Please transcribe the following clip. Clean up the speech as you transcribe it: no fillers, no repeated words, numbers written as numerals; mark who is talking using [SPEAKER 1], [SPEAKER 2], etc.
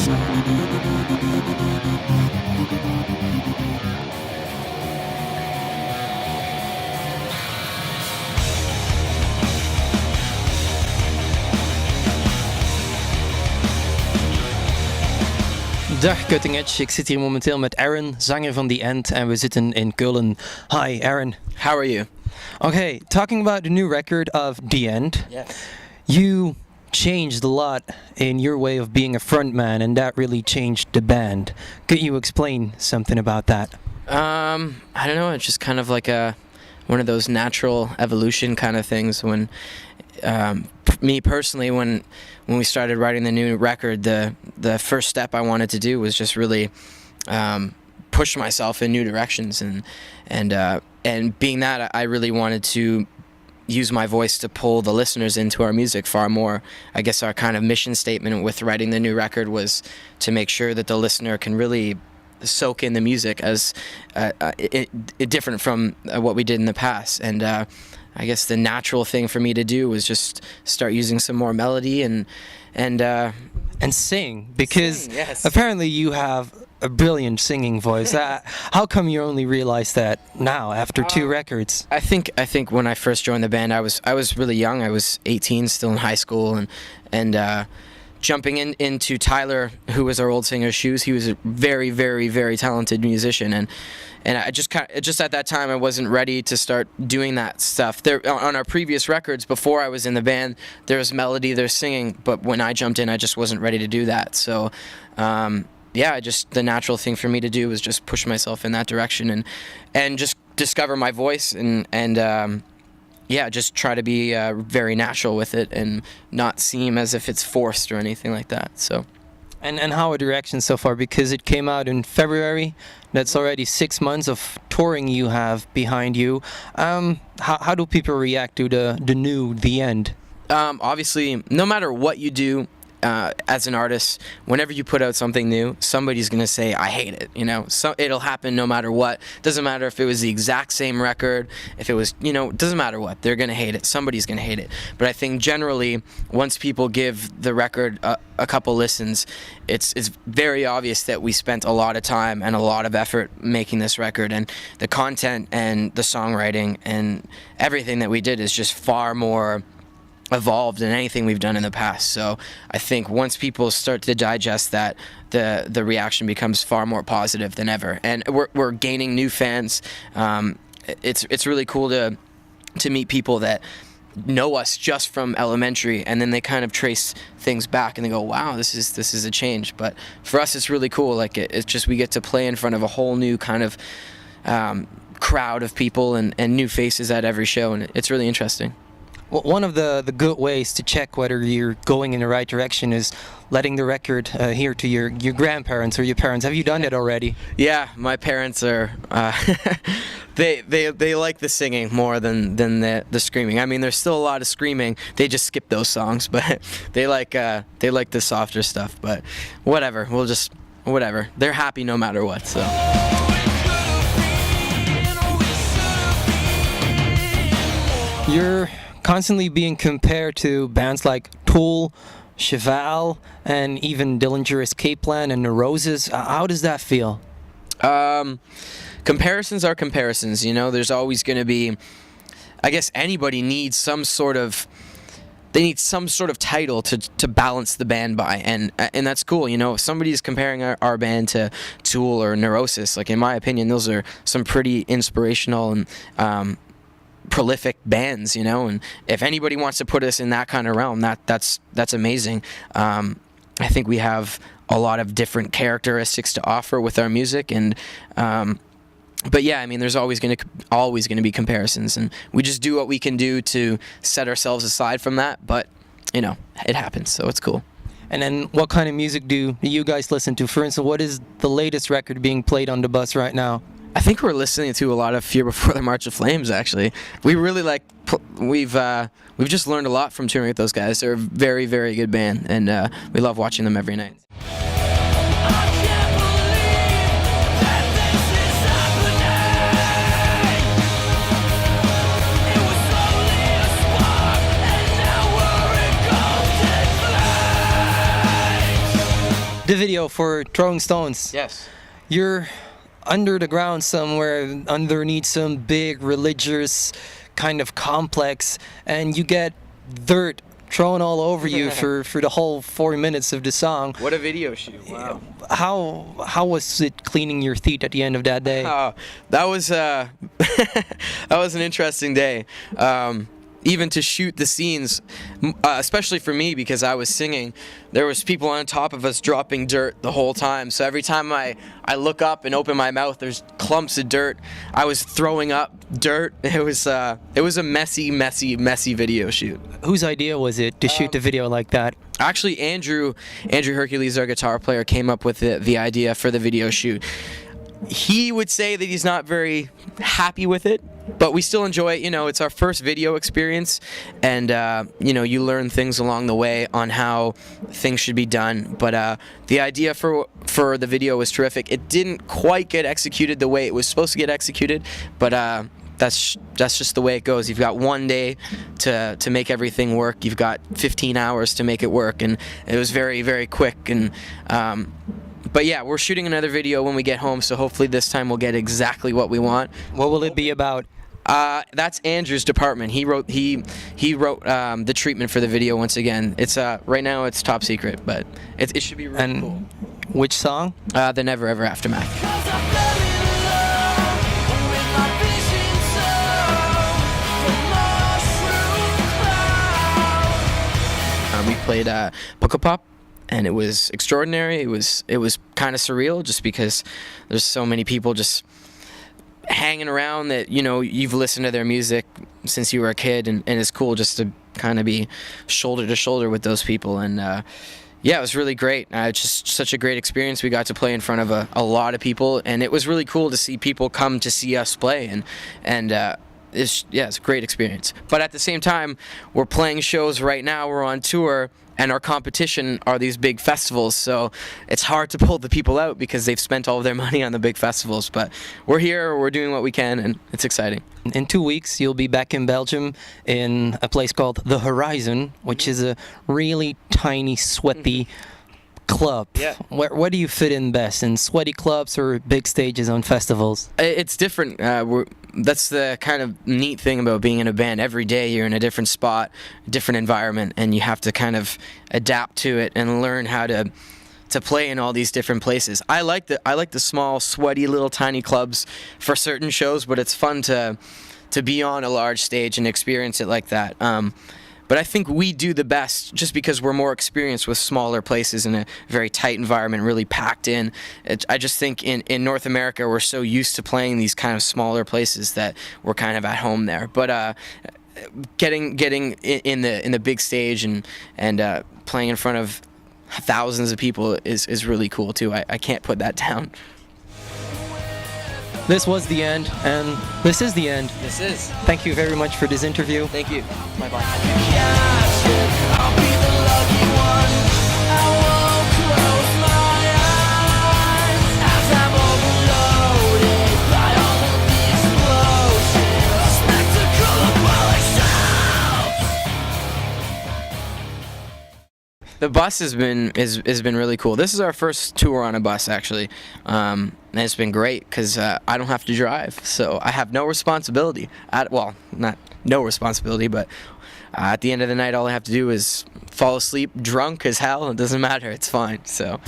[SPEAKER 1] Dag Cutting Edge, ik zit hier momenteel met Aaron, zanger van The End, en we zitten in Keulen. Hi Aaron.
[SPEAKER 2] How are you?
[SPEAKER 1] Okay, talking about the new record of The End.
[SPEAKER 2] Yes.
[SPEAKER 1] You changed a lot in your way of being a frontman, and that really changed the band. Could you explain something about that?
[SPEAKER 2] I don't know, it's just kind of like one of those natural evolution kind of things. When me personally, when we started writing the new record, the first step I wanted to do was just really push myself in new directions, and being that, I really wanted to use my voice to pull the listeners into our music far more. I guess our kind of mission statement with writing the new record was to make sure that the listener can really soak in the music as different from what we did in the past. And I guess the natural thing for me to do was just start using some more melody and
[SPEAKER 1] sing, because
[SPEAKER 2] yes.
[SPEAKER 1] Apparently you have a brilliant singing voice. How come you only realize that now after two records?
[SPEAKER 2] I think when I first joined the band, I was really young. I was 18, still in high school, and jumping into Tyler, who was our old singer's shoes. He was a very, very, very talented musician, and I just at that time I wasn't ready to start doing that stuff. There on our previous records, before I was in the band, there was melody, there's singing, but when I jumped in, I just wasn't ready to do that. So the natural thing for me to do was just push myself in that direction and just discover my voice and just try to be very natural with it and not seem as if it's forced or anything like that. So.
[SPEAKER 1] And how are the reactions so far? Because it came out in February. That's already 6 months of touring you have behind you. How do people react to the new The End?
[SPEAKER 2] Obviously, no matter what you do, as an artist, whenever you put out something new, somebody's gonna say, I hate it, so it'll happen no matter what. Doesn't matter if it was the exact same record, if it was, doesn't matter what, they're gonna hate it, somebody's gonna hate it. But I think generally, once people give the record a couple listens, it's very obvious that we spent a lot of time and a lot of effort making this record, and the content and the songwriting and everything that we did is just far more evolved than anything we've done in the past. So I think once people start to digest that, the reaction becomes far more positive than ever, and we're gaining new fans. It's really cool to meet people that know us just from elementary, and then they kind of trace things back and they go, wow, this is a change. But for us, it's really cool. Like it's just, we get to play in front of a whole new kind of crowd of people and new faces at every show, and it's really interesting.
[SPEAKER 1] Well, one of the good ways to check whether you're going in the right direction is letting the record hear to your grandparents or your parents. Have you done that already?
[SPEAKER 2] Yeah, my parents are they like the singing more than the screaming. I mean, there's still a lot of screaming. They just skip those songs, but they like the softer stuff. But whatever, whatever. They're happy no matter what. So.
[SPEAKER 1] You're constantly being compared to bands like Tool, Cheval, and even Dillinger Escape Plan and the Roses. How does that feel?
[SPEAKER 2] Comparisons are comparisons. There's always going to be. I guess anybody needs some sort of. They need some sort of title to balance the band by, and that's cool. If somebody's comparing our band to Tool or Neurosis, like in my opinion, those are some pretty inspirational and prolific bands, and if anybody wants to put us in that kind of realm, that's amazing. I think we have a lot of different characteristics to offer with our music, and but yeah, I mean, there's always going to be comparisons, and we just do what we can do to set ourselves aside from that. But it happens, so it's cool.
[SPEAKER 1] And then, what kind of music do you guys listen to? For instance, what is the latest record being played on the bus right now?
[SPEAKER 2] I think we're listening to a lot of Fear Before the March of Flames, actually. We really we've just learned a lot from touring with those guys. They're a very, very good band, and we love watching them every night.
[SPEAKER 1] the video for throwing stones.
[SPEAKER 2] Yes.
[SPEAKER 1] You're under the ground somewhere, underneath some big religious kind of complex, and you get dirt thrown all over you for the whole 4 minutes of the song.
[SPEAKER 2] What a video shoot! Wow.
[SPEAKER 1] How was it cleaning your teeth at the end of that day?
[SPEAKER 2] That was that was an interesting day. Even to shoot the scenes, especially for me because I was singing, there was people on top of us dropping dirt the whole time. So every time I look up and open my mouth, there's clumps of dirt. I was throwing up dirt. It was a messy video shoot.
[SPEAKER 1] Whose idea was it to shoot the video like that?
[SPEAKER 2] Actually, Andrew Hercules, our guitar player, came up with the idea for the video shoot. He would say that he's not very happy with it, but we still enjoy it. You know, it's our first video experience, and you know, you learn things along the way on how things should be done. But the idea for the video was terrific. It didn't quite get executed the way it was supposed to get executed, but that's just the way it goes. You've got one day to make everything work. You've got 15 hours to make it work, and it was very, very quick. And but yeah, we're shooting another video when we get home, so hopefully this time we'll get exactly what we want.
[SPEAKER 1] What will it be about?
[SPEAKER 2] That's Andrew's department. He wrote the treatment for the video once again. It's right now it's top secret, but it should be really cool.
[SPEAKER 1] Which song?
[SPEAKER 2] The Never Ever Aftermath. We played Pukapop, and it was extraordinary. It was kind of surreal, just because there's so many people just hanging around that, you know, you've listened to their music since you were a kid, and it's cool just to kind of be shoulder to shoulder with those people. And yeah, it was really great. It's just such a great experience. We got to play in front of a lot of people, and it was really cool to see people come to see us play, and it's a great experience. But at the same time, we're playing shows right now. We're on tour, and our competition are these big festivals. So it's hard to pull the people out because they've spent all of their money on the big festivals. But we're here, we're doing what we can, and it's exciting.
[SPEAKER 1] In 2 weeks, you'll be back in Belgium in a place called The Horizon, which is a really tiny, sweaty club.
[SPEAKER 2] Yeah.
[SPEAKER 1] Where do you fit in best, in sweaty clubs or big stages on festivals?
[SPEAKER 2] It's different. That's the kind of neat thing about being in a band. Every day you're in a different spot, different environment, and you have to kind of adapt to it and learn how to play in all these different places. I like the small, sweaty, little tiny clubs for certain shows, but it's fun to be on a large stage and experience it like that. But I think we do the best just because we're more experienced with smaller places in a very tight environment, really packed in. I just think in North America, we're so used to playing these kind of smaller places that we're kind of at home there. But getting in the big stage and playing in front of thousands of people is really cool too. I can't put that down.
[SPEAKER 1] This was the end, and this is the end.
[SPEAKER 2] This is.
[SPEAKER 1] Thank you very much for this interview.
[SPEAKER 2] Thank you. Bye-bye.
[SPEAKER 3] I'll be the lucky one. I won't close my eyes as I'm overloaded by all of the explosions. A spectacle of falling sounds.
[SPEAKER 2] The bus has been really cool. This is our first tour on a bus, actually, and it's been great because I don't have to drive, so I have no responsibility. Well, not no responsibility, but at the end of the night, all I have to do is fall asleep drunk as hell. It doesn't matter. It's fine. So.